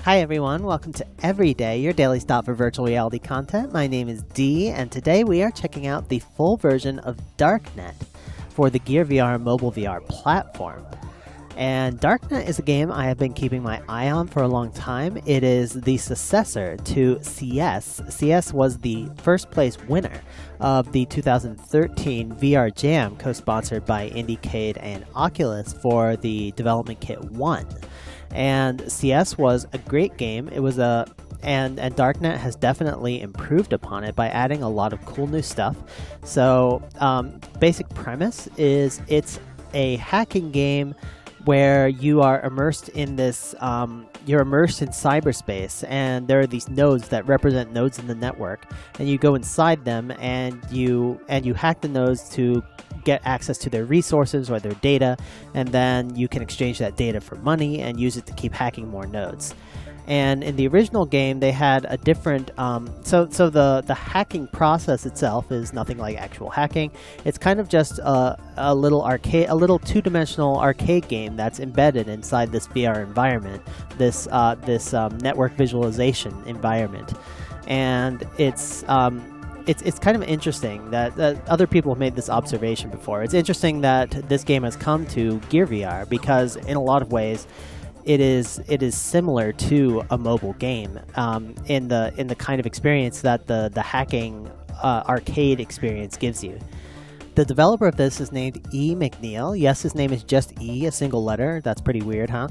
Hi everyone, welcome to Everyday, your daily stop for virtual reality content. My name is Dee, and today we are checking out the full version of Darknet for the Gear VR mobile VR platform. And Darknet is a game I have been keeping my eye on for a long time. It is the successor to CS. CS was the first place winner of the 2013 VR Jam, co-sponsored by Indiecade and Oculus for the Development Kit 1. And CS was a great game. It was and Darknet has definitely improved upon it by adding a lot of cool new stuff. So basic premise is it's a hacking game where you are immersed in this, you're immersed in cyberspace, and there are these nodes that represent nodes in the network, and you go inside them and you hack the nodes to get access to their resources or their data, and then you can exchange that data for money and use it to keep hacking more nodes. And in the original game, they had a different, so the hacking process itself is nothing like actual hacking. It's kind of just a little two-dimensional arcade game that's embedded inside this VR environment, this network visualization environment, and it's kind of interesting that other people have made this observation before. It's interesting that this game has come to Gear VR because in a lot of ways, it is similar to a mobile game in the kind of experience that the hacking arcade experience gives you. The developer of this is named E. McNeil. Yes, his name is just E, a single letter. That's pretty weird, huh?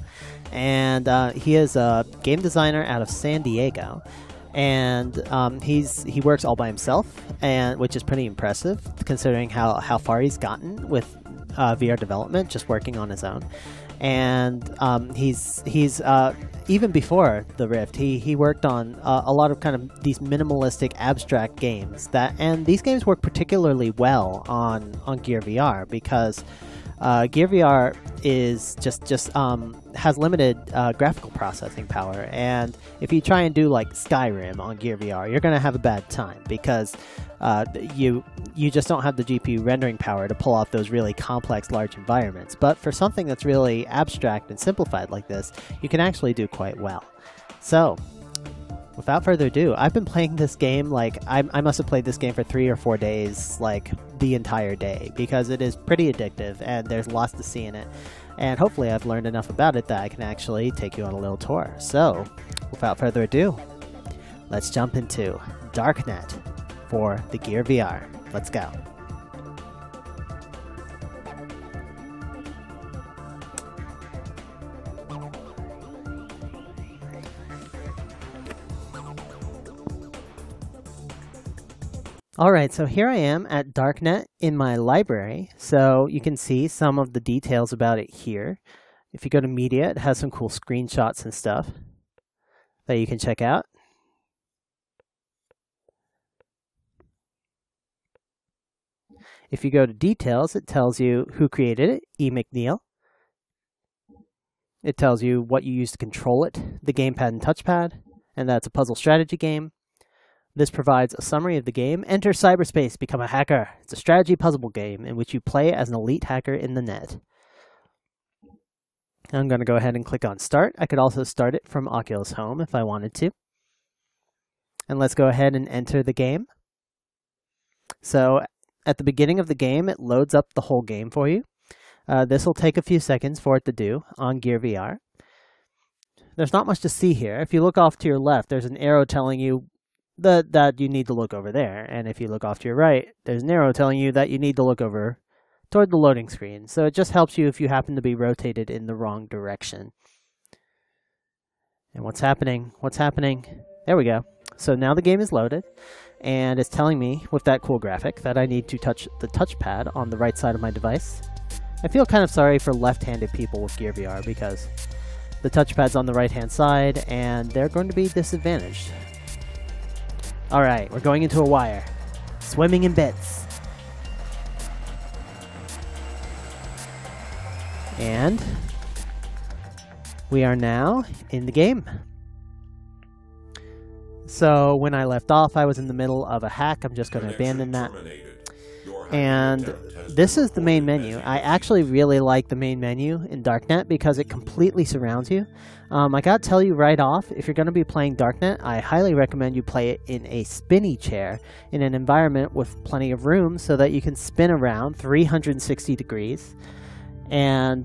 And he is a game designer out of San Diego. And he works all by himself, and which is pretty impressive considering how far he's gotten with VR development, just working on his own. And he's even before the Rift, he worked on a lot of kind of these minimalistic abstract games and these games work particularly well on Gear VR because Gear VR is just has limited graphical processing power, and if you try and do like Skyrim on Gear VR, you're gonna have a bad time because you just don't have the GPU rendering power to pull off those really complex large environments. But for something that's really abstract and simplified like this, you can actually do quite well. So without further ado, I've been playing this game like I must have played this game for 3 or 4 days, like the entire day, because it is pretty addictive and there's lots to see in it. And hopefully I've learned enough about it that I can actually take you on a little tour. So without further ado, let's jump into Darknet for the Gear VR. Let's go. Alright, so here I am at Darknet in my library, so you can see some of the details about it here. If you go to media, it has some cool screenshots and stuff that you can check out. If you go to details, it tells you who created it, E. McNeil. It tells you what you use to control it, the gamepad and touchpad, and that's a puzzle strategy game. This provides a summary of the game. Enter cyberspace, become a hacker. It's a strategy puzzle game in which you play as an elite hacker in the net. I'm going to go ahead and click on Start. I could also start it from Oculus Home if I wanted to. And let's go ahead and enter the game. So at the beginning of the game, it loads up the whole game for you. This will take a few seconds for it to do on Gear VR. There's not much to see here. If you look off to your left, there's an arrow telling you that you need to look over there. And if you look off to your right, there's an arrow telling you that you need to look over toward the loading screen. So it just helps you if you happen to be rotated in the wrong direction. And what's happening? What's happening? There we go. So now the game is loaded, and it's telling me with that cool graphic that I need to touch the touchpad on the right side of my device. I feel kind of sorry for left-handed people with Gear VR because the touchpad's on the right-hand side and they're going to be disadvantaged. Alright, we're going into a wire. Swimming in bits. And we are now in the game. So when I left off, I was in the middle of a hack. I'm just going to abandon that. And this is the main menu. I actually really like the main menu in Darknet because it completely surrounds you. I gotta tell you right off, if you're going to be playing Darknet, I highly recommend you play it in a spinny chair in an environment with plenty of room so that you can spin around 360 degrees. And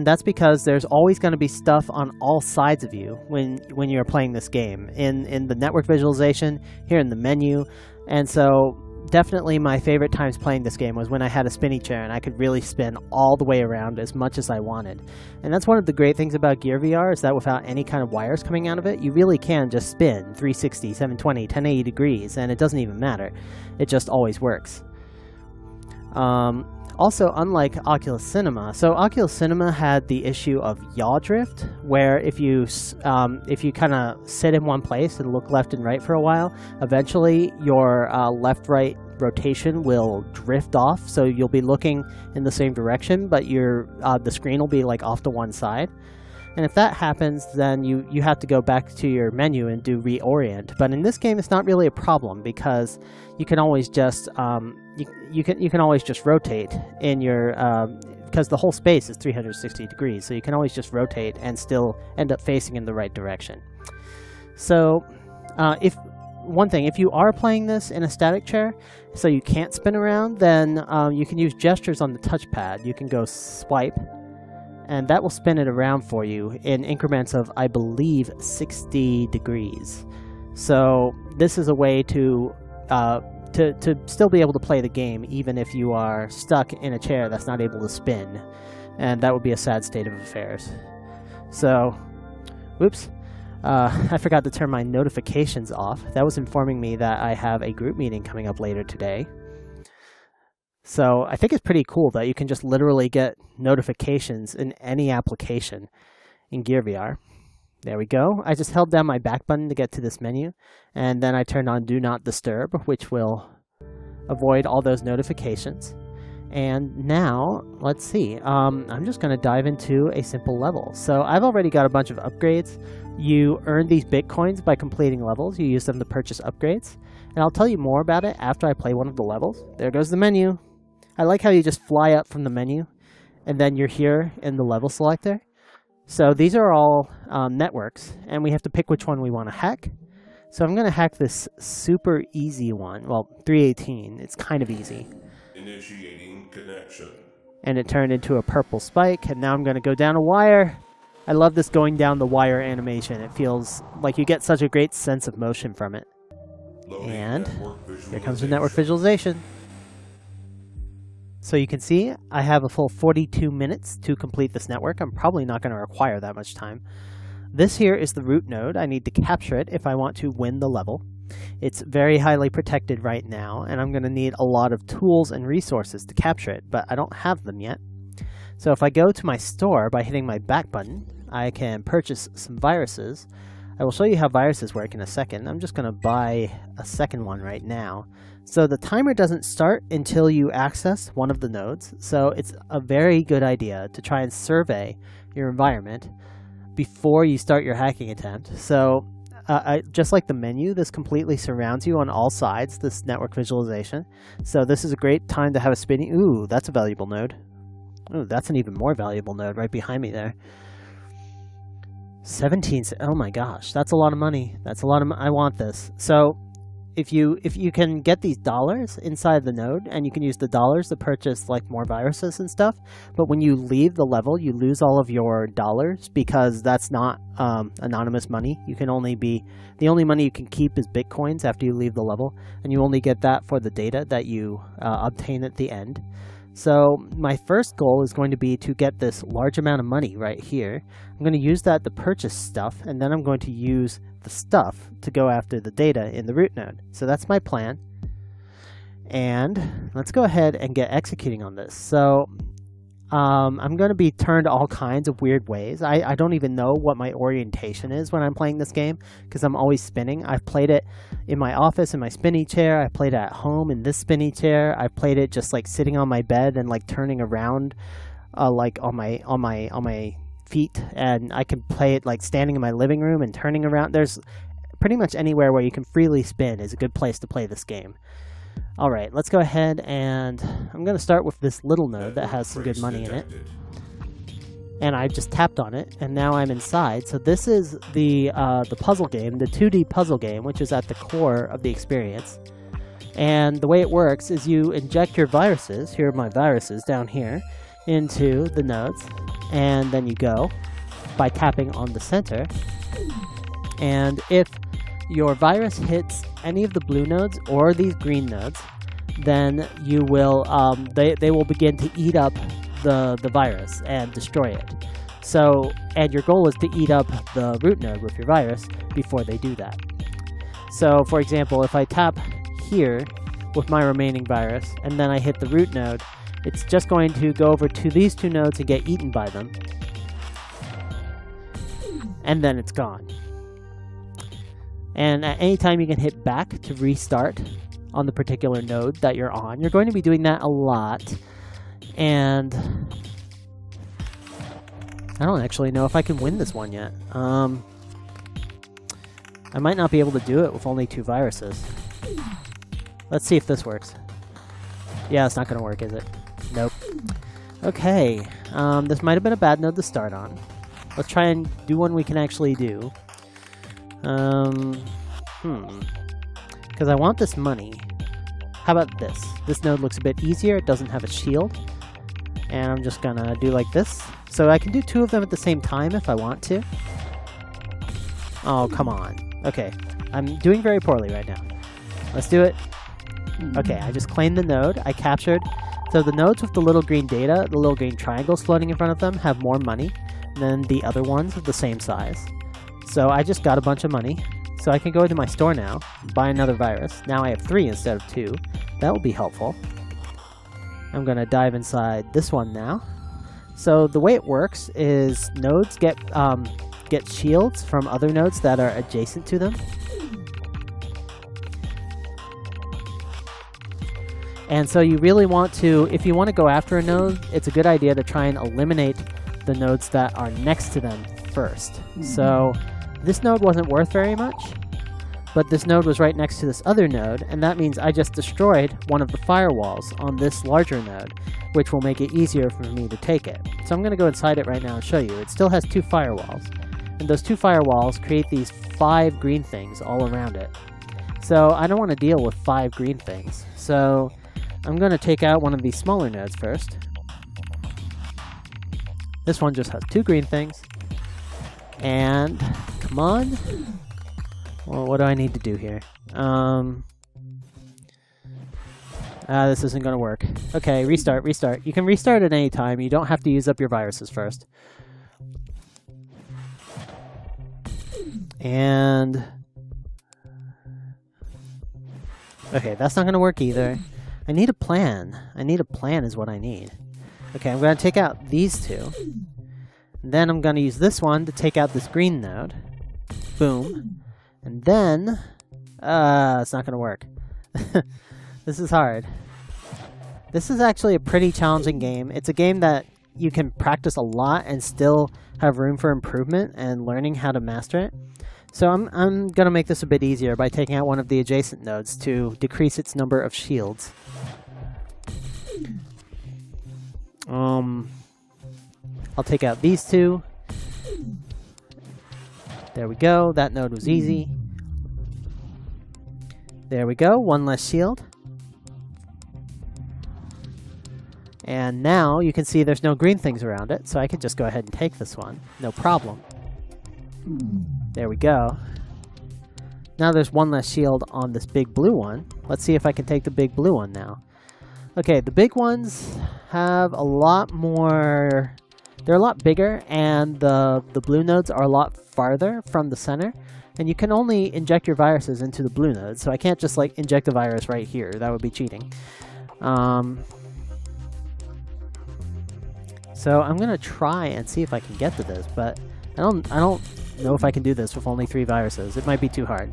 that's because there's always going to be stuff on all sides of you when you're playing this game, in the network visualization, here in the menu. And so definitely my favorite times playing this game was when I had a spinny chair and I could really spin all the way around as much as I wanted. And that's one of the great things about Gear VR, is that without any kind of wires coming out of it, you really can just spin 360, 720, 1080 degrees, and it doesn't even matter. It just always works. Also, unlike Oculus Cinema, so Oculus Cinema had the issue of yaw drift, where if you kind of sit in one place and look left and right for a while, eventually your left-right rotation will drift off, so you'll be looking in the same direction, but the screen will be like off to one side. And if that happens, then you have to go back to your menu and do reorient. But in this game, it's not really a problem because you can always just you can always just rotate in your because the whole space is 360 degrees, so you can always just rotate and still end up facing in the right direction. So if you are playing this in a static chair, so you can't spin around, then you can use gestures on the touchpad. You can go swipe, and that will spin it around for you in increments of, I believe, 60 degrees. So this is a way to still be able to play the game even if you are stuck in a chair that's not able to spin. And that would be a sad state of affairs. So, whoops. I forgot to turn my notifications off. That was informing me that I have a group meeting coming up later today. So I think it's pretty cool that you can just literally get notifications in any application in Gear VR. There we go. I just held down my back button to get to this menu, and then I turned on Do Not Disturb, which will avoid all those notifications. And now, let's see, I'm just going to dive into a simple level. So I've already got a bunch of upgrades. You earn these bitcoins by completing levels. You use them to purchase upgrades. And I'll tell you more about it after I play one of the levels. There goes the menu. I like how you just fly up from the menu, and then you're here in the level selector. So these are all networks, and we have to pick which one we want to hack. So I'm going to hack this super easy one. Well, 318. It's kind of easy. Initiating connection. And it turned into a purple spike, and now I'm going to go down a wire. I love this going down the wire animation. It feels like you get such a great sense of motion from it. And here comes the network visualization. So you can see I have a full 42 minutes to complete this network. I'm probably not going to require that much time. This here is the root node. I need to capture it if I want to win the level. It's very highly protected right now, and I'm going to need a lot of tools and resources to capture it, but I don't have them yet. So if I go to my store by hitting my back button, I can purchase some viruses. I will show you how viruses work in a second. I'm just going to buy a second one right now. So the timer doesn't start until you access one of the nodes, so it's a very good idea to try and survey your environment before you start your hacking attempt. So just like the menu, this completely surrounds you on all sides, this network visualization. So this is a great time to have a spinning... Ooh, that's a valuable node. Ooh, that's an even more valuable node right behind me there. 17... Oh my gosh, that's a lot of money. That's a lot of... I want this. So if you can get these dollars inside the node, and you can use the dollars to purchase like more viruses and stuff, but when you leave the level, you lose all of your dollars because that's not anonymous money. You can only the only money you can keep is bitcoins after you leave the level, and you only get that for the data that you obtain at the end. So my first goal is going to be to get this large amount of money right here. I'm going to use that to purchase stuff, and then I'm going to use the stuff to go after the data in the root node. So that's my plan. And let's go ahead and get executing on this. So I'm going to be turned all kinds of weird ways. I don't even know what my orientation is when I'm playing this game because I'm always spinning. I've played it in my office in my spinny chair. I played it at home in this spinny chair. I played it just like sitting on my bed and like turning around like on my feet, and I can play it like standing in my living room and turning around. There's pretty much anywhere where you can freely spin is a good place to play this game. Alright, let's go ahead and I'm going to start with this little node that has some good money in it. And I just tapped on it, and now I'm inside. So this is the puzzle game, the 2D puzzle game, which is at the core of the experience. And the way it works is you inject your viruses, here are my viruses down here, into the nodes, and then you go by tapping on the center. And if your virus hits any of the blue nodes or these green nodes, then you will they will begin to eat up the virus and destroy it. So, and your goal is to eat up the root node with your virus before they do that. So, for example, if I tap here with my remaining virus and then I hit the root node, it's just going to go over to these two nodes and get eaten by them. And then it's gone. And at any time you can hit back to restart on the particular node that you're on. You're going to be doing that a lot. And I don't actually know if I can win this one yet. I might not be able to do it with only 2 viruses. Let's see if this works. Yeah, it's not going to work, is it? Nope. Okay, this might have been a bad node to start on. Let's try and do one we can actually do. Because I want this money. How about this? This node looks a bit easier. It doesn't have a shield. And I'm just gonna do like this. So I can do 2 of them at the same time if I want to. Oh, come on. Okay, I'm doing very poorly right now. Let's do it. Okay, I just claimed the node. I captured. So the nodes with the little green data, the little green triangles floating in front of them, have more money than the other ones of the same size. So I just got a bunch of money. So I can go into my store now, buy another virus. Now I have 3 instead of 2. That will be helpful. I'm going to dive inside this one now. So the way it works is nodes get shields from other nodes that are adjacent to them. And so you really want to, if you want to go after a node, it's a good idea to try and eliminate the nodes that are next to them first. So this node wasn't worth very much, but this node was right next to this other node, and that means I just destroyed one of the firewalls on this larger node, which will make it easier for me to take it. So I'm going to go inside it right now and show you. It still has 2 firewalls, and those 2 firewalls create these 5 green things all around it. So I don't want to deal with 5 green things, so I'm going to take out one of these smaller nodes first. This one just has 2 green things. And, come on. Well, what do I need to do here? This isn't going to work. Okay, restart. You can restart at any time. You don't have to use up your viruses first. And... okay, that's not going to work either. I need a plan. I need a plan is what I need. Okay, I'm going to take out these 2. Then I'm going to use this one to take out this green node. Boom. And then... it's not going to work. This is hard. This is actually a pretty challenging game. It's a game that you can practice a lot and still have room for improvement and learning how to master it. So I'm going to make this a bit easier by taking out one of the adjacent nodes to decrease its number of shields. I'll take out these 2. There we go. That node was easy. There we go. 1 less shield. And now you can see there's no green things around it, so I can just go ahead and take this one. No problem. There we go. Now there's 1 less shield on this big blue one. Let's see if I can take the big blue one now. Okay, the big ones have a lot more... they're a lot bigger, and the blue nodes are a lot farther from the center. And you can only inject your viruses into the blue nodes, so I can't just like inject a virus right here. That would be cheating. So I'm gonna try and see if I can get to this, but I don't know if I can do this with only 3 viruses. It might be too hard.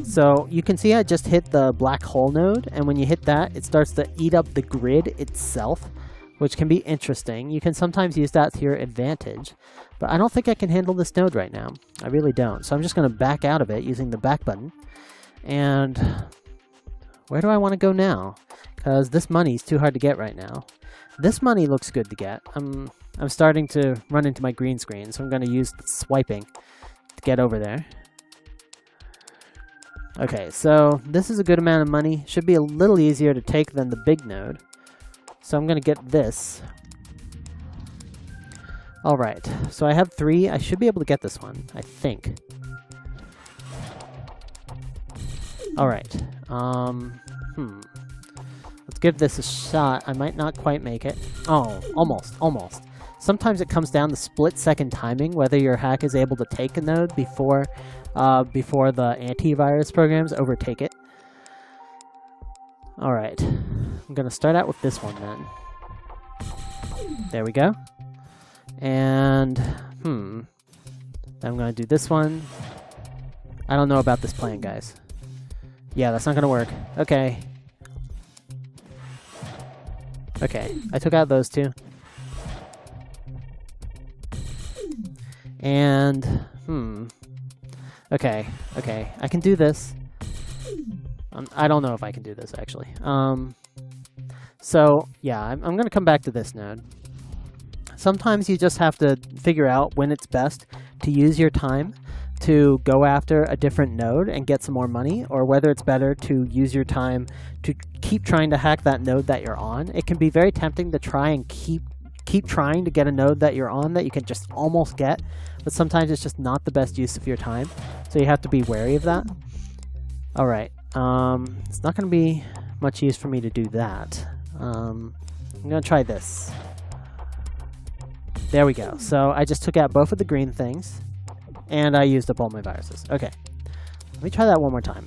So you can see I just hit the black hole node, and when you hit that, it starts to eat up the grid itself which can be interesting. You can sometimes use that to your advantage, but I don't think I can handle this node right now. I really don't. So I'm just going to back out of it using the back button. And where do I want to go now? Because this money's too hard to get right now. This money looks good to get. I'm starting to run into my green screen, so I'm going to use the swiping to get over there. Okay, so this is a good amount of money. Should be a little easier to take than the big node. So I'm going to get this. Alright, so I have 3. I should be able to get this one, I think. Alright, let's give this a shot. I might not quite make it. Oh, almost. Sometimes it comes down to split-second timing, whether your hack is able to take a node before the antivirus programs overtake it. Alright, I'm going to start out with this one then. There we go. And, I'm going to do this one. I don't know about this plan, guys. Yeah, that's not going to work. Okay. Okay, I took out those 2. And, Okay, I can do this. I don't know if I can do this, actually. So, yeah, I'm going to come back to this node. Sometimes you just have to figure out when it's best to use your time to go after a different node and get some more money, or whether it's better to use your time to keep trying to hack that node that you're on. It can be very tempting to try and keep trying to get a node that you're on that you can just almost get, but sometimes it's just not the best use of your time, so you have to be wary of that. Alright, it's not going to be much use for me to do that. I'm going to try this. There we go. So I just took out both of the green things, and I used up all my viruses. Okay, let me try that one more time.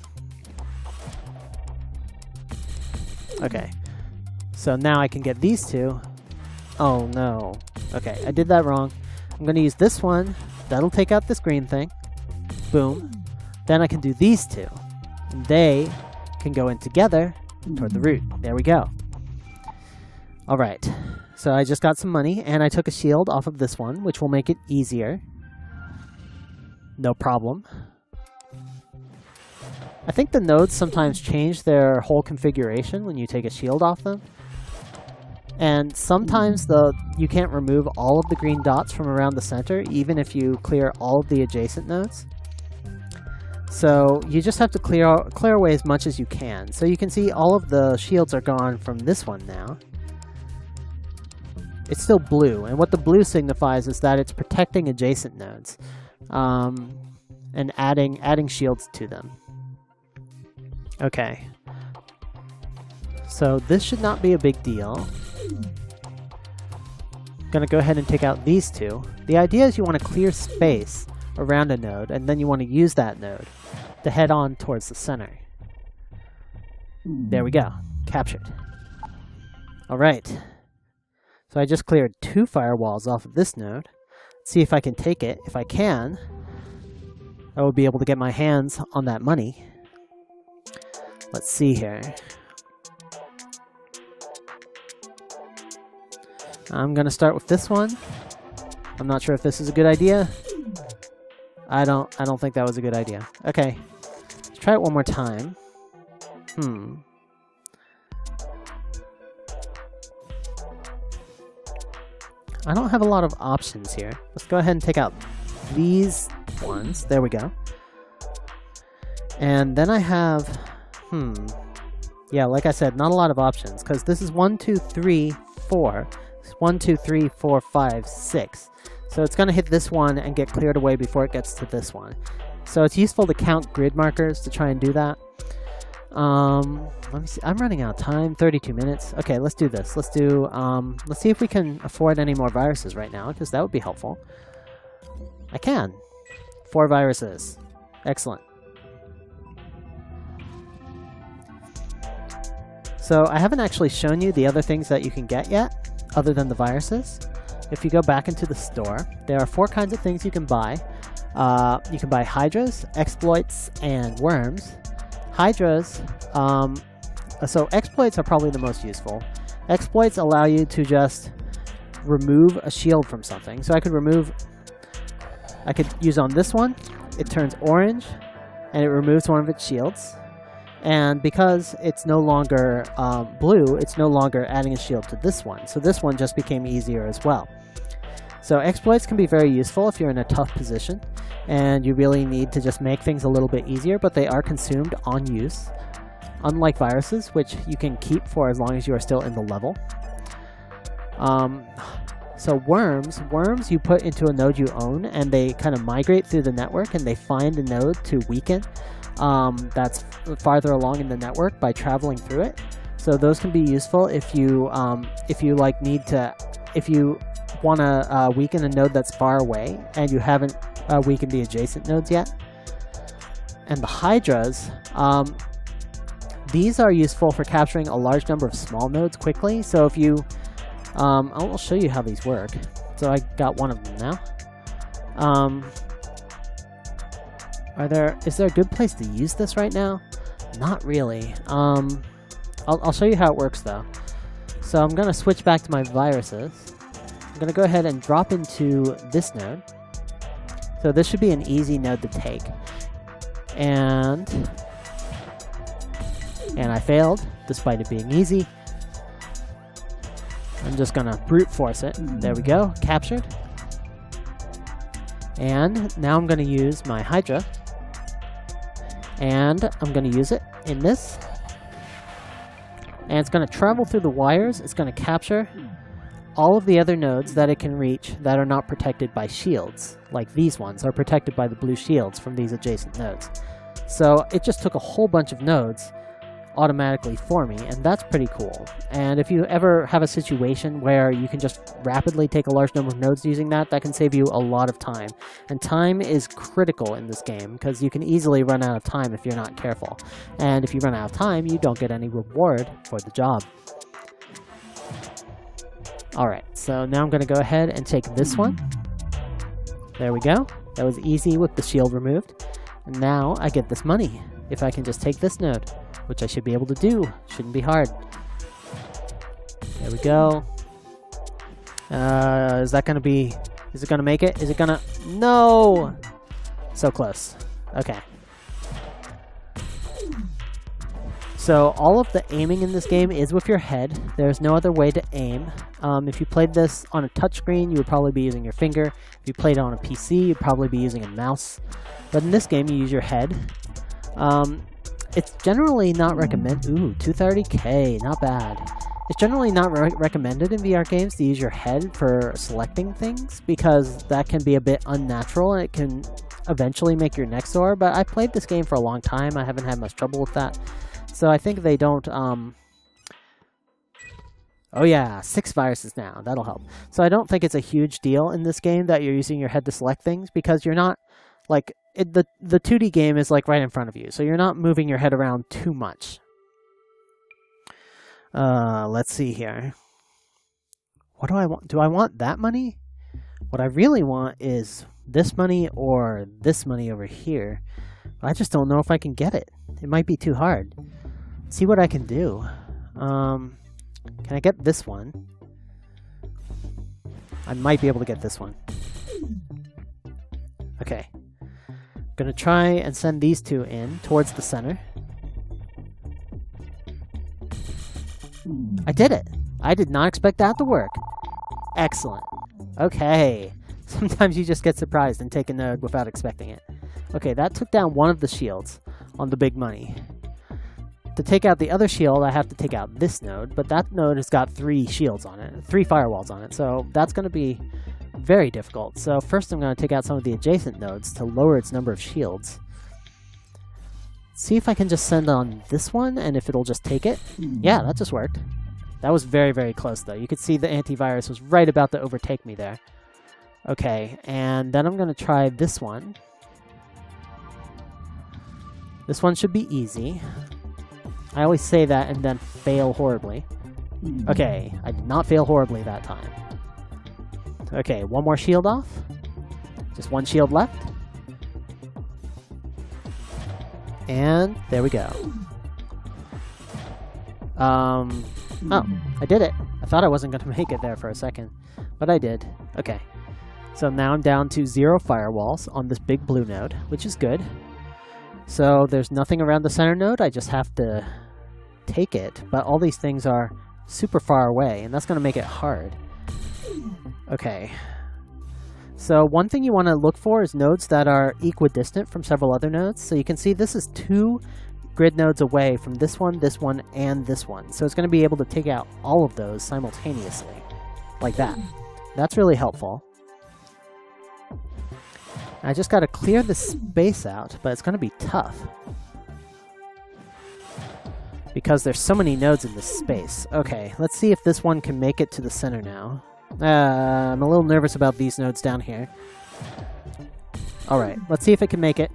Okay, so now I can get these 2. Oh no. Okay, I did that wrong. I'm going to use this one. That'll take out this green thing. Boom. Then I can do these 2. And they can go in together toward the root. There we go. Alright. So I just got some money, and I took a shield off of this one, which will make it easier. No problem. I think the nodes sometimes change their whole configuration when you take a shield off them. And sometimes you can't remove all of the green dots from around the center, even if you clear all of the adjacent nodes. So you just have to clear away as much as you can. So you can see all of the shields are gone from this one now. It's still blue, and what the blue signifies is that it's protecting adjacent nodes, and adding shields to them. Okay. So this should not be a big deal. I'm gonna go ahead and take out these 2. The idea is you want to clear space around a node, and then you want to use that node to head on towards the center. There we go. Captured. Alright. So I just cleared 2 firewalls off of this node. Let's see if I can take it. If I can, I will be able to get my hands on that money. Let's see here. I'm going to start with this one. I'm not sure if this is a good idea. I don't think that was a good idea. Okay. Let's try it one more time. I don't have a lot of options here. Let's go ahead and take out these ones. There we go. And then I have, yeah, like I said, not a lot of options, because this is 1, 2, 3, 4. It's 1, 2, 3, 4, 5, 6. So it's going to hit this one and get cleared away before it gets to this one. So it's useful to count grid markers to try and do that. Let me see. I'm running out of time. 32 minutes. Okay, let's do this. Let's see if we can afford any more viruses right now, because that would be helpful. I can. 4 viruses. Excellent. So I haven't actually shown you the other things that you can get yet, other than the viruses. If you go back into the store, there are 4 kinds of things you can buy. You can buy hydras, exploits, and worms. Hydras, so exploits are probably the most useful. Exploits allow you to just remove a shield from something. So I could use on this one, it turns orange, and it removes one of its shields. And because it's no longer blue, it's no longer adding a shield to this one. So this one just became easier as well. So exploits can be very useful if you're in a tough position and you really need to just make things a little bit easier, but they are consumed on use. Unlike viruses, which you can keep for as long as you are still in the level. So worms you put into a node you own, and they kind of migrate through the network, and they find a node to weaken that's farther along in the network by traveling through it. So those can be useful if you want to weaken a node that's far away and you haven't weakened the adjacent nodes yet. And the hydras, these are useful for capturing a large number of small nodes quickly. So if you, I'll show you how these work. So I got one of them now. Is there a good place to use this right now? Not really. I'll show you how it works though. So I'm gonna switch back to my viruses. I'm gonna go ahead and drop into this node. So this should be an easy node to take. And I failed, despite it being easy. I'm just gonna brute force it. There we go, captured. And now I'm gonna use my Hydra. And I'm gonna use it in this. And it's gonna travel through the wires. It's gonna capture all of the other nodes that it can reach that are not protected by shields. Like these ones are protected by the blue shields from these adjacent nodes. So it just took a whole bunch of nodes automatically for me, and that's pretty cool. And if you ever have a situation where you can just rapidly take a large number of nodes using that, that can save you a lot of time. And time is critical in this game, because you can easily run out of time if you're not careful. And if you run out of time, you don't get any reward for the job. Alright, so now I'm going to go ahead and take this one. There we go. That was easy with the shield removed. And now I get this money, if I can just take this node, which I should be able to do. Shouldn't be hard. There we go. Is that going to be... Is it going to make it? Is it going to... No! So close. Okay. So all of the aiming in this game is with your head. There's no other way to aim. If you played this on a touchscreen, you would probably be using your finger. If you played it on a PC, you'd probably be using a mouse. But in this game, you use your head. It's generally not recommended. Ooh, 230k, not bad. It's generally not recommended in VR games to use your head for selecting things, because that can be a bit unnatural and it can eventually make your neck sore. But I played this game for a long time. I haven't had much trouble with that. So I think they don't, oh yeah, 6 viruses now, that'll help. So I don't think it's a huge deal in this game that you're using your head to select things, because you're not, like, the 2D game is like right in front of you, so you're not moving your head around too much. Let's see here. What do I want? Do I want that money? What I really want is this money or this money over here. I just don't know if I can get it. It might be too hard. Let's see what I can do. Can I get this one? I might be able to get this one. Okay. Gonna try and send these two in towards the center. I did it! I did not expect that to work. Excellent. Okay. Sometimes you just get surprised and take a node without expecting it. Okay, that took down one of the shields on the big money. To take out the other shield, I have to take out this node, but that node has got 3 shields on it, 3 firewalls on it, so that's going to be very difficult. So first I'm going to take out some of the adjacent nodes to lower its number of shields. See if I can just send on this one, and if it'll just take it. Yeah, that just worked. That was very, very close, though. You could see the antivirus was right about to overtake me there. Okay, and then I'm going to try this one. This one should be easy. I always say that and then fail horribly. Okay, I did not fail horribly that time. Okay, one more shield off. Just one shield left. And there we go. Oh, I did it. I thought I wasn't going to make it there for a second, but I did. Okay. So now I'm down to 0 firewalls on this big blue node, which is good. So there's nothing around the center node. I just have to take it, but all these things are super far away, and that's going to make it hard. Okay. So one thing you want to look for is nodes that are equidistant from several other nodes. So you can see this is 2 grid nodes away from this one, and this one. So it's going to be able to take out all of those simultaneously, like that. That's really helpful. I just got to clear the space out, but it's going to be tough, because there's so many nodes in this space. Okay, let's see if this one can make it to the center now. I'm a little nervous about these nodes down here. Alright, let's see if it can make it.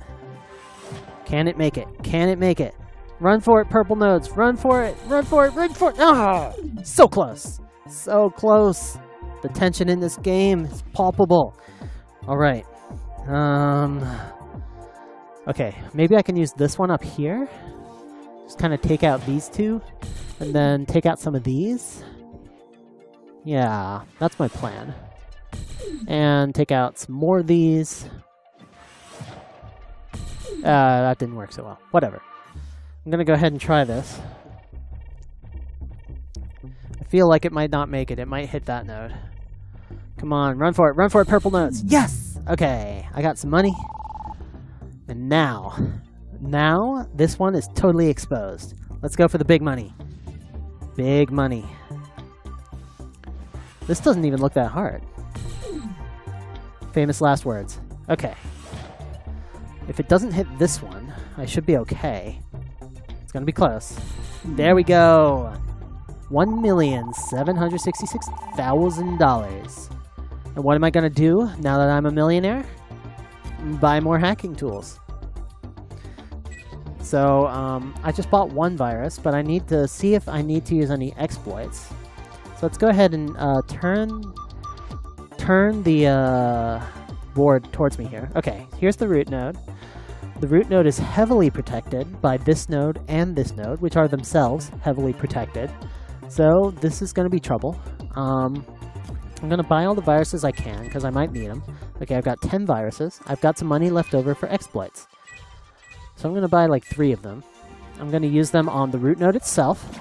Can it make it? Can it make it? Run for it, purple nodes! Run for it! Run for it! Run for it! Ah! So close! So close! The tension in this game is palpable. Alright. Okay, maybe I can use this one up here. Just kind of take out these 2, and then take out some of these. Yeah, that's my plan. And take out some more of these. That didn't work so well. Whatever. I'm gonna go ahead and try this. I feel like it might not make it. It might hit that node. Come on, run for it, purple nodes. Yes! Okay, I got some money. And now this one is totally exposed. Let's go for the big money. Big money. This doesn't even look that hard. Famous last words. Okay. If it doesn't hit this one, I should be okay. It's gonna be close. There we go! $1,766,000. And what am I gonna do now that I'm a millionaire? Buy more hacking tools. So, I just bought 1 virus, but I need to see if I need to use any exploits. So let's go ahead and turn the board towards me here. Okay, here's the root node. The root node is heavily protected by this node and this node, which are themselves heavily protected. So this is going to be trouble. I'm going to buy all the viruses I can, because I might need them. Okay, I've got 10 viruses. I've got some money left over for exploits. So I'm going to buy like 3 of them. I'm going to use them on the root node itself.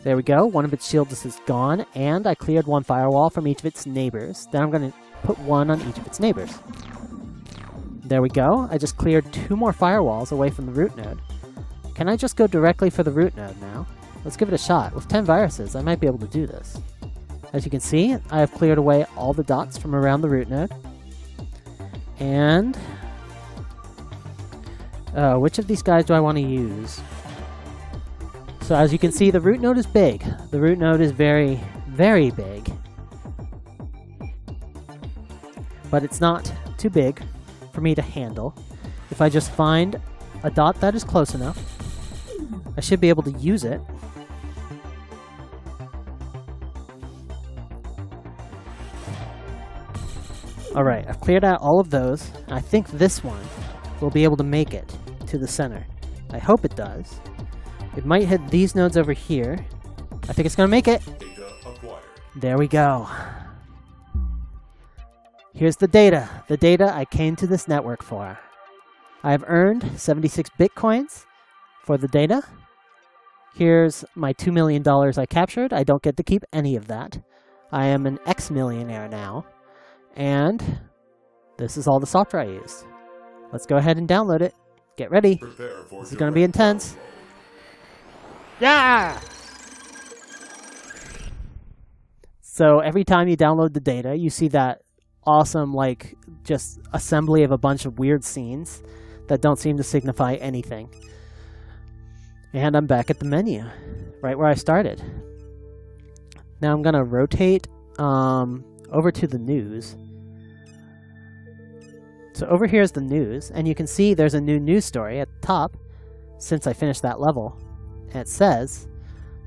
There we go. One of its shields is gone, and I cleared 1 firewall from each of its neighbors. Then I'm going to put 1 on each of its neighbors. There we go. I just cleared 2 more firewalls away from the root node. Can I just go directly for the root node now? Let's give it a shot. With 10 viruses, I might be able to do this. As you can see, I have cleared away all the dots from around the root node. And which of these guys do I want to use? So as you can see, the root node is big. The root node is very, very big. But it's not too big for me to handle. If I just find a dot that is close enough, I should be able to use it. Alright, I've cleared out all of those. I think this one will be able to make it to the center. I hope it does. It might hit these nodes over here. I think it's going to make it. Data acquired. There we go. Here's the data. The data I came to this network for. I have earned 76 bitcoins for the data. Here's my $2 million I captured. I don't get to keep any of that. I am an ex-millionaire now. And this is all the software I used. Let's go ahead and download it. Get ready. This is going to be intense. Yeah! So every time you download the data, you see that awesome, like, just assembly of a bunch of weird scenes that don't seem to signify anything. And I'm back at the menu, right where I started. Now I'm going to rotate over to the news. So over here is the news, and you can see there's a new news story at the top since I finished that level. And it says,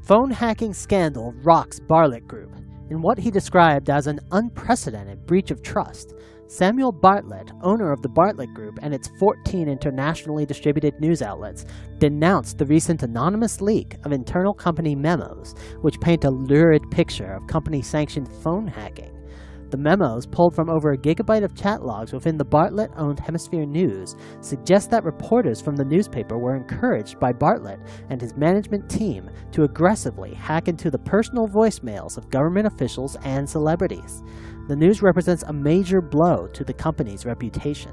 phone hacking scandal rocks Barlick Group in what he described as an unprecedented breach of trust. Samuel Bartlett, owner of the Bartlett Group and its 14 internationally distributed news outlets, denounced the recent anonymous leak of internal company memos, which paint a lurid picture of company-sanctioned phone hacking. The memos, pulled from over a gigabyte of chat logs within the Bartlett-owned Hemisphere News, suggest that reporters from the newspaper were encouraged by Bartlett and his management team to aggressively hack into the personal voicemails of government officials and celebrities. The news represents a major blow to the company's reputation.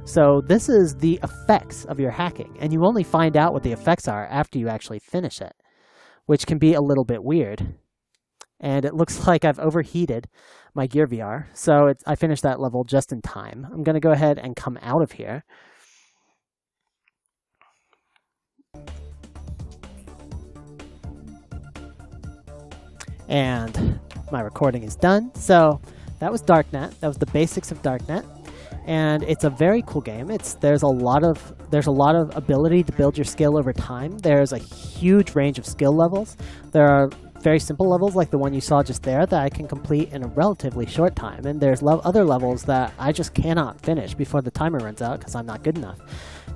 So this is the effects of your hacking, and you only find out what the effects are after you actually finish it, which can be a little bit weird. And it looks like I've overheated my Gear VR, so I finished that level just in time. I'm going to go ahead and come out of here. And my recording is done. So that was Darknet. That was the basics of Darknet. And it's a very cool game. There's a lot of ability to build your skill over time. There's a huge range of skill levels. There are very simple levels like the one you saw just there that I can complete in a relatively short time, and there's other levels that I just cannot finish before the timer runs out because I'm not good enough.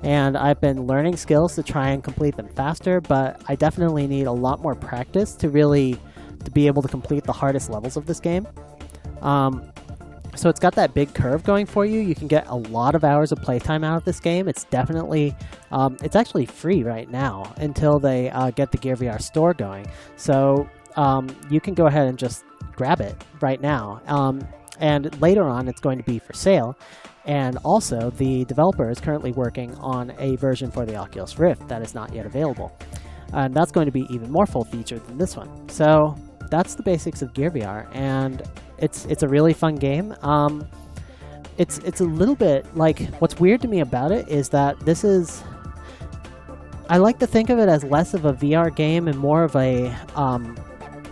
And I've been learning skills to try and complete them faster, but I definitely need a lot more practice to be able to complete the hardest levels of this game. So it's got that big curve going for you. You can get a lot of hours of playtime out of this game. It's definitely, it's actually free right now until they get the Gear VR store going. So you can go ahead and just grab it right now. And later on, it's going to be for sale. And also, the developer is currently working on a version for the Oculus Rift that is not yet available. And that's going to be even more full-featured than this one. So that's the basics of Gear VR, and it's a really fun game. It's a little bit like, what's weird to me about it is that this is, I like to think of it as less of a VR game and more of a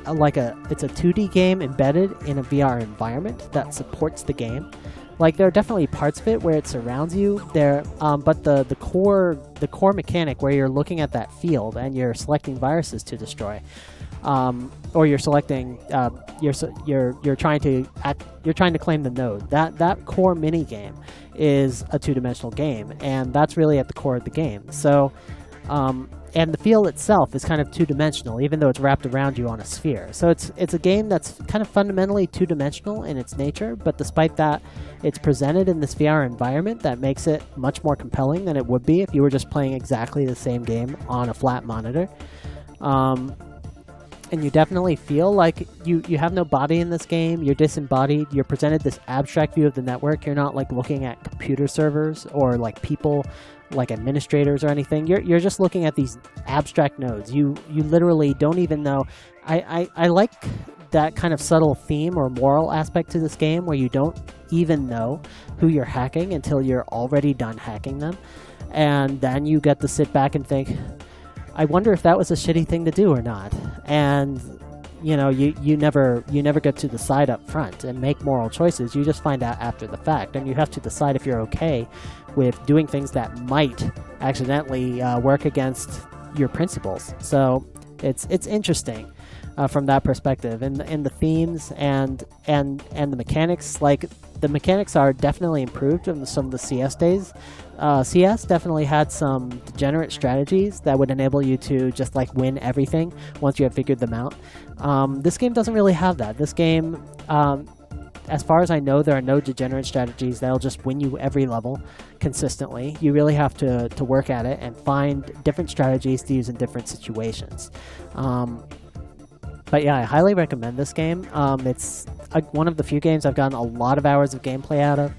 it's a 2D game embedded in a VR environment that supports the game. Like, there are definitely parts of it where it surrounds you there, but the core mechanic where you're looking at that field and you're selecting viruses to destroy, or you're selecting, you're trying to claim the node. That core mini game is a two-dimensional game, and that's really at the core of the game. So, and the field itself is kind of two-dimensional, even though it's wrapped around you on a sphere. So it's a game that's kind of fundamentally two-dimensional in its nature, but despite that, it's presented in this VR environment that makes it much more compelling than it would be if you were just playing exactly the same game on a flat monitor. And you definitely feel like you have no body in this game. You're disembodied. You're presented this abstract view of the network. You're not like looking at computer servers or like people, like administrators or anything. You're just looking at these abstract nodes. You literally don't even know. I like that kind of subtle theme or moral aspect to this game where you don't even know who you're hacking until you're already done hacking them. And then you get to sit back and think, I wonder if that was a shitty thing to do or not. And you know, you never get to decide up front and make moral choices. You just find out after the fact, and you have to decide if you're okay with doing things that might accidentally work against your principles. So it's interesting from that perspective, and the themes and the mechanics. Like, the mechanics are definitely improved from some of the CS days. CS definitely had some degenerate strategies that would enable you to just like win everything once you had figured them out. This game doesn't really have that. This game, as far as I know, there are no degenerate strategies that'll just win you every level consistently. You really have to work at it and find different strategies to use in different situations. But yeah, I highly recommend this game. It's one of the few games I've gotten a lot of hours of gameplay out of.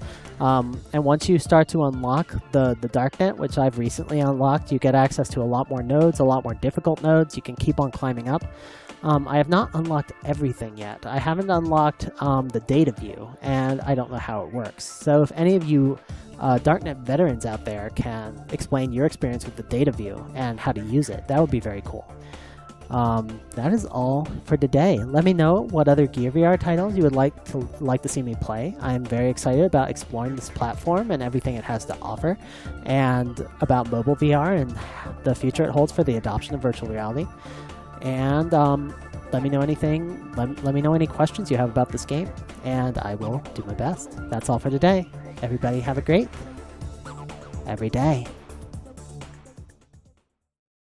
And once you start to unlock the Darknet, which I've recently unlocked, you get access to a lot more nodes, a lot more difficult nodes. You can keep on climbing up. I have not unlocked everything yet. I haven't unlocked the data view, and I don't know how it works. So if any of you Darknet veterans out there can explain your experience with the data view and how to use it, that would be very cool. That is all for today. Let me know what other Gear VR titles you would like to see me play. I'm very excited about exploring this platform and everything it has to offer, and about mobile VR and the future it holds for the adoption of virtual reality. And let me know anything. Let me know any questions you have about this game, and I will do my best. That's all for today. Everybody have a great every day.